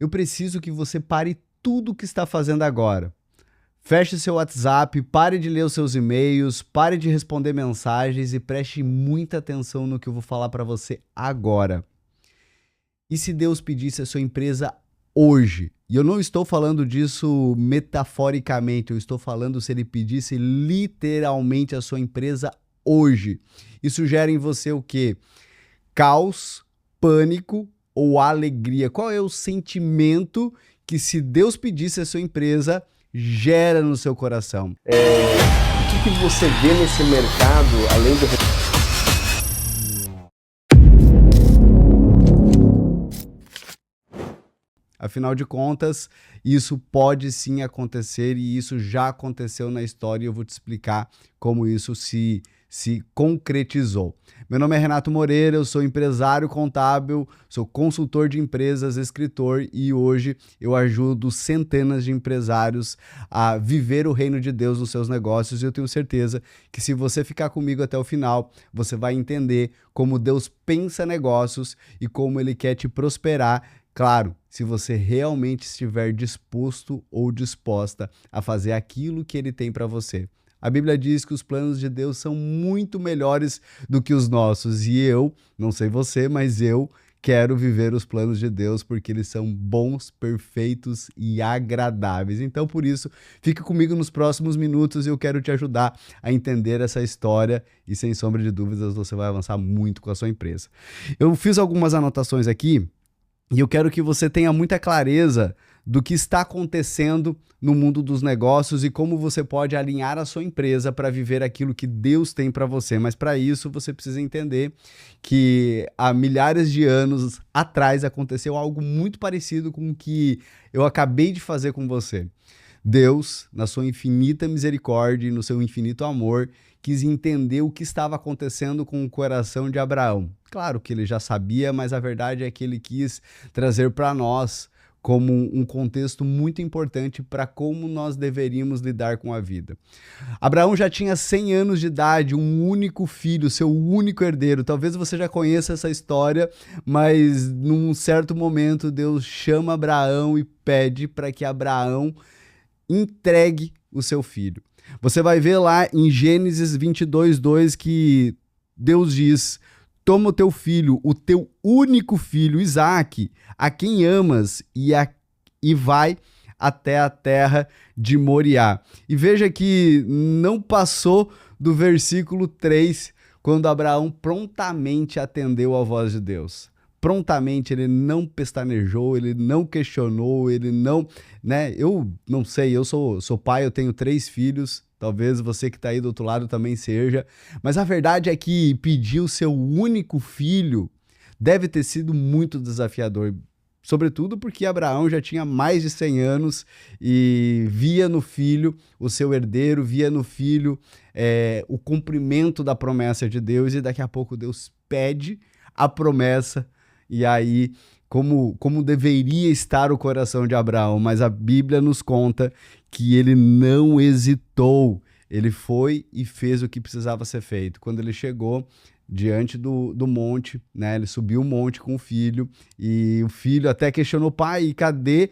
eu preciso que você pare tudo o que está fazendo agora. Feche seu WhatsApp, pare de ler os seus e-mails, pare de responder mensagens e preste muita atenção no que eu vou falar para você agora. E se Deus pedisse a sua empresa hoje? E eu não estou falando disso metaforicamente, eu estou falando se ele pedisse literalmente a sua empresa hoje. Isso gera em você o quê? Caos, pânico ou alegria? Qual é o sentimento que, se Deus pedisse a sua empresa, gera no seu coração? O que você vê nesse mercado, além do... Afinal de contas, isso pode sim acontecer e isso já aconteceu na história e eu vou te explicar como isso se concretizou. Meu nome é Renato Moreira, eu sou empresário contábil, sou consultor de empresas, escritor e hoje eu ajudo centenas de empresários a viver o reino de Deus nos seus negócios e eu tenho certeza que se você ficar comigo até o final, você vai entender como Deus pensa negócios e como Ele quer te prosperar. Claro, se você realmente estiver disposto ou disposta a fazer aquilo que Ele tem para você. A Bíblia diz que os planos de Deus são muito melhores do que os nossos e eu, não sei você, mas eu quero viver os planos de Deus porque eles são bons, perfeitos e agradáveis. Então, por isso, fique comigo nos próximos minutos e eu quero te ajudar a entender essa história e, sem sombra de dúvidas, você vai avançar muito com a sua empresa. Eu fiz algumas anotações aqui. E eu quero que você tenha muita clareza do que está acontecendo no mundo dos negócios e como você pode alinhar a sua empresa para viver aquilo que Deus tem para você. Mas para isso você precisa entender que há milhares de anos atrás aconteceu algo muito parecido com o que eu acabei de fazer com você. Deus, na sua infinita misericórdia e no seu infinito amor, quis entender o que estava acontecendo com o coração de Abraão. Claro que ele já sabia, mas a verdade é que ele quis trazer para nós como um contexto muito importante para como nós deveríamos lidar com a vida. Abraão já tinha 100 anos de idade, um único filho, seu único herdeiro. Talvez você já conheça essa história, mas num certo momento Deus chama Abraão e pede para que Abraão entregue o seu filho. Você vai ver lá em Gênesis 22:2 que Deus diz: toma o teu filho, o teu único filho, Isaque, a quem amas, e vai até a terra de Moriá. E veja que não passou do versículo 3, quando Abraão prontamente atendeu à voz de Deus. Prontamente, ele não pestanejou, ele não questionou, ele não, né? Eu não sei, eu sou pai, eu tenho 3 filhos, talvez você que está aí do outro lado também seja, mas a verdade é que pedir o seu único filho deve ter sido muito desafiador, sobretudo porque Abraão já tinha mais de 100 anos e via no filho o seu herdeiro, via no filho o cumprimento da promessa de Deus e daqui a pouco Deus pede a promessa. E aí, como deveria estar o coração de Abraão, mas a Bíblia nos conta que ele não hesitou, ele foi e fez o que precisava ser feito. Quando ele chegou diante do monte, né, ele subiu o monte com o filho, e o filho até questionou: pai, cadê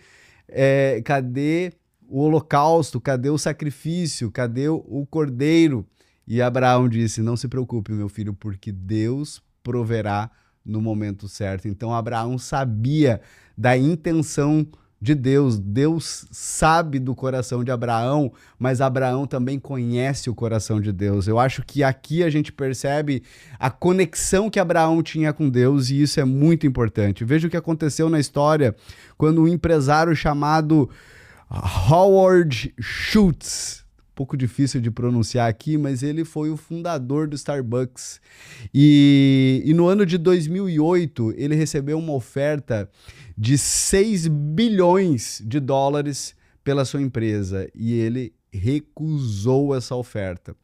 o holocausto, cadê o sacrifício, cadê o cordeiro? E Abraão disse: não se preocupe, meu filho, porque Deus proverá no momento certo. Então Abraão sabia da intenção de Deus. Deus sabe do coração de Abraão, mas Abraão também conhece o coração de Deus. Eu acho que aqui a gente percebe a conexão que Abraão tinha com Deus e isso é muito importante. Veja o que aconteceu na história quando um empresário chamado Howard Schultz, pouco difícil de pronunciar aqui, mas ele foi o fundador do Starbucks. E no ano de 2008, ele recebeu uma oferta de 6 bilhões de dólares pela sua empresa e ele recusou essa oferta.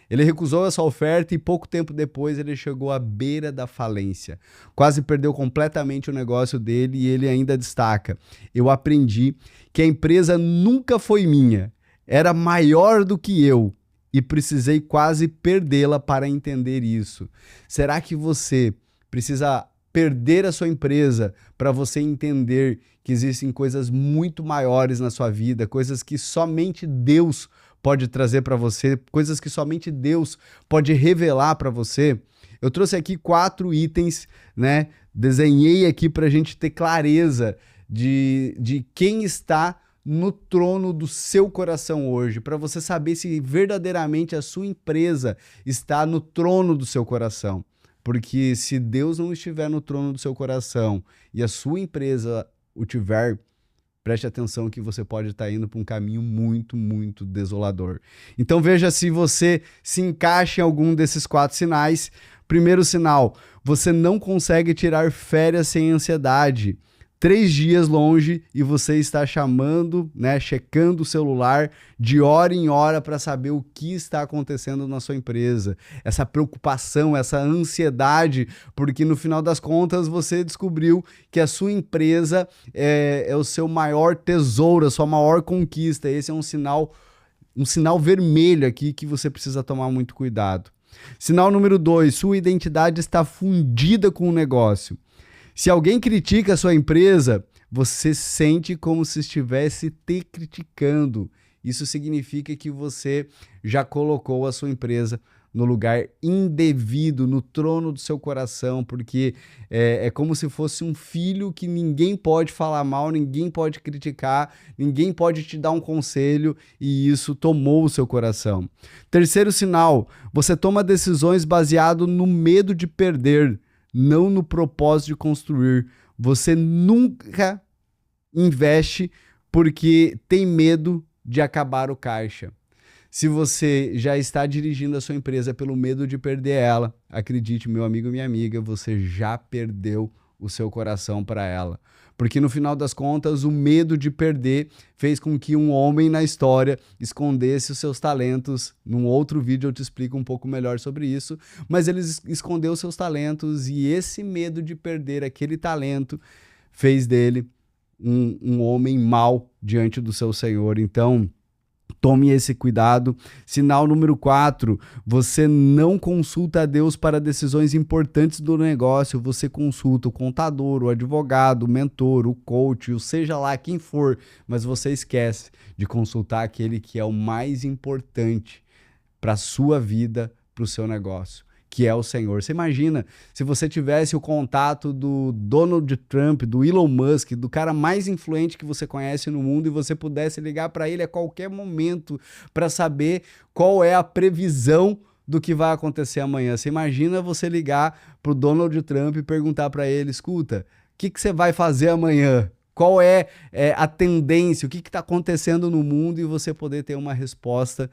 Ele recusou essa oferta e pouco tempo depois ele chegou à beira da falência. Quase perdeu completamente o negócio dele e ele ainda destaca: eu aprendi que a empresa nunca foi minha. Era maior do que eu e precisei quase perdê-la para entender isso. Será que você precisa perder a sua empresa para você entender que existem coisas muito maiores na sua vida, coisas que somente Deus pode trazer para você, coisas que somente Deus pode revelar para você. Eu trouxe aqui 4 itens, né? Desenhei aqui para a gente ter clareza de quem está no trono do seu coração hoje, para você saber se verdadeiramente a sua empresa está no trono do seu coração. Porque se Deus não estiver no trono do seu coração e a sua empresa o tiver, preste atenção que você pode estar indo para um caminho muito, muito desolador. Então veja se você se encaixa em algum desses 4 sinais. Primeiro sinal, você não consegue tirar férias sem ansiedade. 3 dias longe e você está chamando, né, checando o celular de hora em hora para saber o que está acontecendo na sua empresa. Essa preocupação, essa ansiedade, porque no final das contas você descobriu que a sua empresa é o seu maior tesouro, a sua maior conquista. Esse é um sinal vermelho aqui que você precisa tomar muito cuidado. Sinal número 2, sua identidade está fundida com o negócio. Se alguém critica a sua empresa, você sente como se estivesse te criticando. Isso significa que você já colocou a sua empresa no lugar indevido, no trono do seu coração, porque é como se fosse um filho que ninguém pode falar mal, ninguém pode criticar, ninguém pode te dar um conselho, e isso tomou o seu coração. Terceiro sinal, você toma decisões baseado no medo de perder, não no propósito de construir. Você nunca investe porque tem medo de acabar o caixa. Se você já está dirigindo a sua empresa pelo medo de perder ela, acredite, meu amigo e minha amiga, você já perdeu o seu coração para ela. Porque no final das contas, o medo de perder fez com que um homem na história escondesse os seus talentos. Num outro vídeo eu te explico um pouco melhor sobre isso, mas ele escondeu os seus talentos e esse medo de perder aquele talento fez dele um homem mau diante do seu Senhor. Então, tome esse cuidado. Sinal número 4, você não consulta a Deus para decisões importantes do negócio, você consulta o contador, o advogado, o mentor, o coach, ou seja lá quem for, mas você esquece de consultar aquele que é o mais importante para a sua vida, para o seu negócio, que é o Senhor. Você imagina se você tivesse o contato do Donald Trump, do Elon Musk, do cara mais influente que você conhece no mundo, e você pudesse ligar para ele a qualquer momento para saber qual é a previsão do que vai acontecer amanhã. Você imagina você ligar para o Donald Trump e perguntar para ele, escuta, o que você vai fazer amanhã? Qual é a tendência? O que está acontecendo no mundo? E você poder ter uma resposta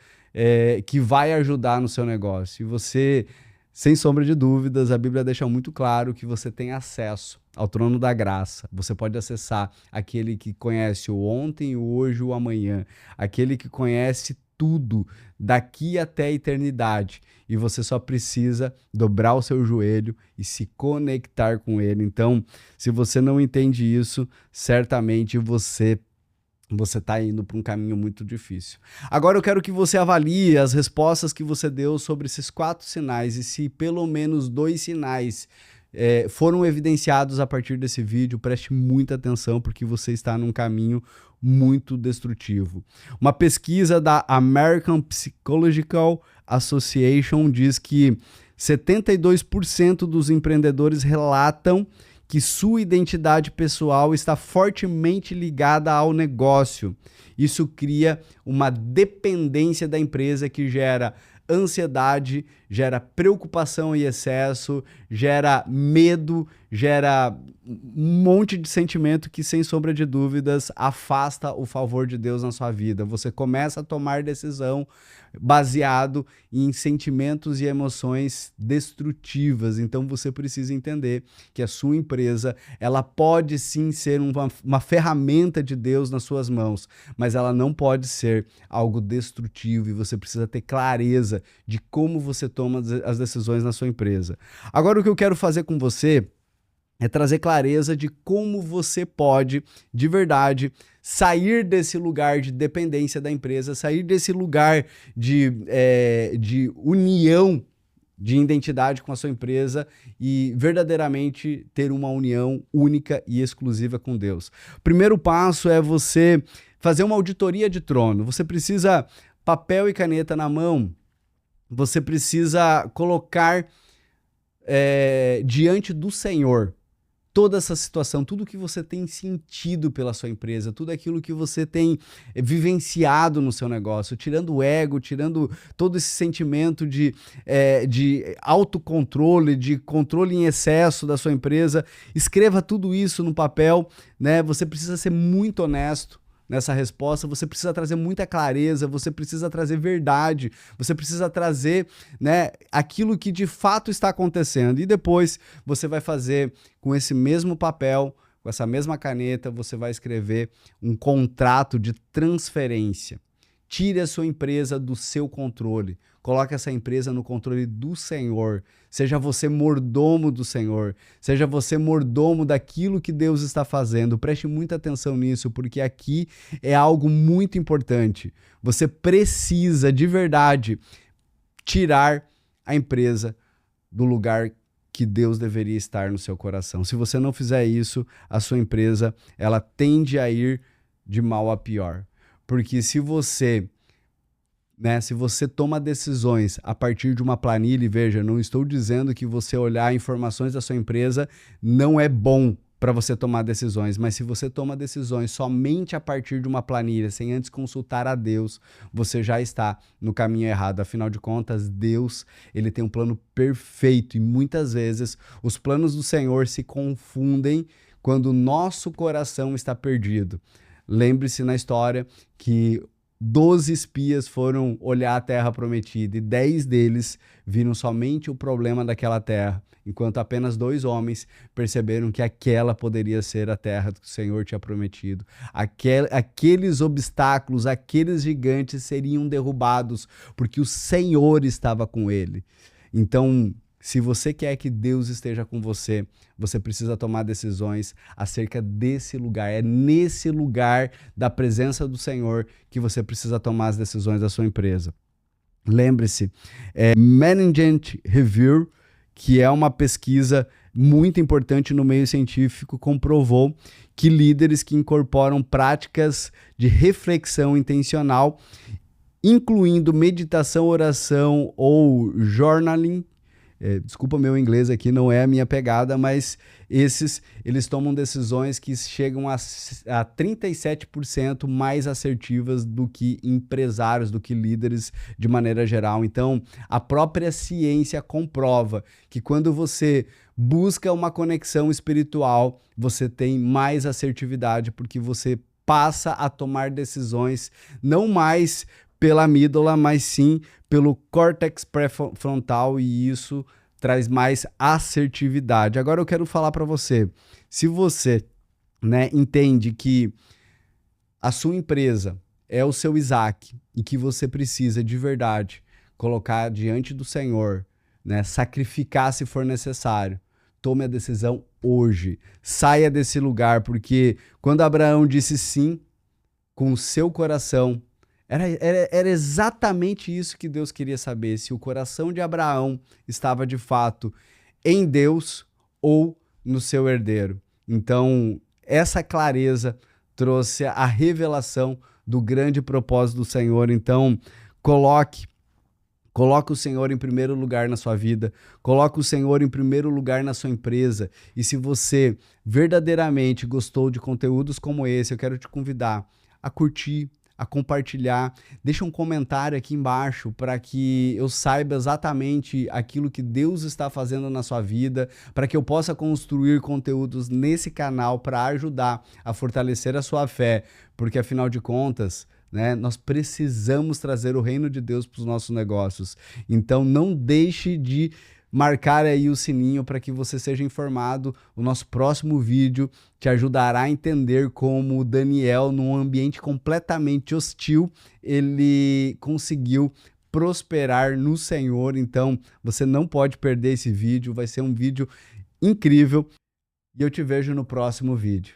que vai ajudar no seu negócio. E você... Sem sombra de dúvidas, a Bíblia deixa muito claro que você tem acesso ao trono da graça. Você pode acessar aquele que conhece o ontem, o hoje e o amanhã. Aquele que conhece tudo daqui até a eternidade. E você só precisa dobrar o seu joelho e se conectar com ele. Então, se você não entende isso, certamente você está indo para um caminho muito difícil. Agora eu quero que você avalie as respostas que você deu sobre esses 4 sinais e se pelo menos 2 sinais foram evidenciados a partir desse vídeo. Preste muita atenção porque você está num caminho muito destrutivo. Uma pesquisa da American Psychological Association diz que 72% dos empreendedores relatam que sua identidade pessoal está fortemente ligada ao negócio. Isso cria uma dependência da empresa que gera ansiedade, gera preocupação em excesso, gera medo, gera um monte de sentimento que, sem sombra de dúvidas, afasta o favor de Deus na sua vida. Você começa a tomar decisão baseado em sentimentos e emoções destrutivas. Então você precisa entender que a sua empresa, ela pode sim ser uma ferramenta de Deus nas suas mãos, mas ela não pode ser algo destrutivo, e você precisa ter clareza de como você toma as decisões na sua empresa. Agora, o que eu quero fazer com você é trazer clareza de como você pode, de verdade, sair desse lugar de dependência da empresa, sair desse lugar de união de identidade com a sua empresa e verdadeiramente ter uma união única e exclusiva com Deus. O primeiro passo é você fazer uma auditoria de trono. Você precisa papel e caneta na mão. Você precisa colocar diante do Senhor toda essa situação, tudo que você tem sentido pela sua empresa, tudo aquilo que você tem vivenciado no seu negócio, tirando o ego, tirando todo esse sentimento de autocontrole, de controle em excesso da sua empresa. Escreva tudo isso no papel, né? Você precisa ser muito honesto nessa resposta, você precisa trazer muita clareza, você precisa trazer verdade, você precisa trazer, né, aquilo que de fato está acontecendo. E depois você vai fazer com esse mesmo papel, com essa mesma caneta, você vai escrever um contrato de transferência. Tire a sua empresa do seu controle. Coloque essa empresa no controle do Senhor. Seja você mordomo do Senhor. Seja você mordomo daquilo que Deus está fazendo. Preste muita atenção nisso, porque aqui é algo muito importante. Você precisa, de verdade, tirar a empresa do lugar que Deus deveria estar no seu coração. Se você não fizer isso, a sua empresa, ela tende a ir de mal a pior. Porque se você toma decisões a partir de uma planilha, e veja, não estou dizendo que você olhar informações da sua empresa não é bom para você tomar decisões, mas se você toma decisões somente a partir de uma planilha, sem antes consultar a Deus, você já está no caminho errado. Afinal de contas, Deus, ele tem um plano perfeito e muitas vezes os planos do Senhor se confundem quando o nosso coração está perdido. Lembre-se na história que 12 espias foram olhar a terra prometida e 10 deles viram somente o problema daquela terra, enquanto apenas 2 homens perceberam que aquela poderia ser a terra que o Senhor tinha prometido. Aqueles obstáculos, aqueles gigantes seriam derrubados porque o Senhor estava com ele. Então, se você quer que Deus esteja com você, você precisa tomar decisões acerca desse lugar. É nesse lugar da presença do Senhor que você precisa tomar as decisões da sua empresa. Lembre-se, Management Review, que é uma pesquisa muito importante no meio científico, comprovou que líderes que incorporam práticas de reflexão intencional, incluindo meditação, oração ou journaling, desculpa meu inglês aqui, não é a minha pegada, mas eles tomam decisões que chegam a 37% mais assertivas do que empresários, do que líderes de maneira geral. Então, a própria ciência comprova que quando você busca uma conexão espiritual, você tem mais assertividade, porque você passa a tomar decisões não mais pela amígdala, mas sim pelo córtex pré-frontal, e isso traz mais assertividade. Agora eu quero falar para você, se você, entende que a sua empresa é o seu Isaac e que você precisa de verdade colocar diante do Senhor, sacrificar se for necessário, tome a decisão hoje, saia desse lugar, porque quando Abraão disse sim com o seu coração, era exatamente isso que Deus queria saber, se o coração de Abraão estava de fato em Deus ou no seu herdeiro. Então, essa clareza trouxe a revelação do grande propósito do Senhor. Então, coloque o Senhor em primeiro lugar na sua vida, coloque o Senhor em primeiro lugar na sua empresa. E se você verdadeiramente gostou de conteúdos como esse, eu quero te convidar a curtir, a compartilhar, deixa um comentário aqui embaixo para que eu saiba exatamente aquilo que Deus está fazendo na sua vida, para que eu possa construir conteúdos nesse canal para ajudar a fortalecer a sua fé, porque afinal de contas, nós precisamos trazer o reino de Deus para os nossos negócios. Então não deixe de marcar aí o sininho para que você seja informado. O nosso próximo vídeo te ajudará a entender como Daniel, num ambiente completamente hostil, ele conseguiu prosperar no Senhor. Então você não pode perder esse vídeo, vai ser um vídeo incrível e eu te vejo no próximo vídeo.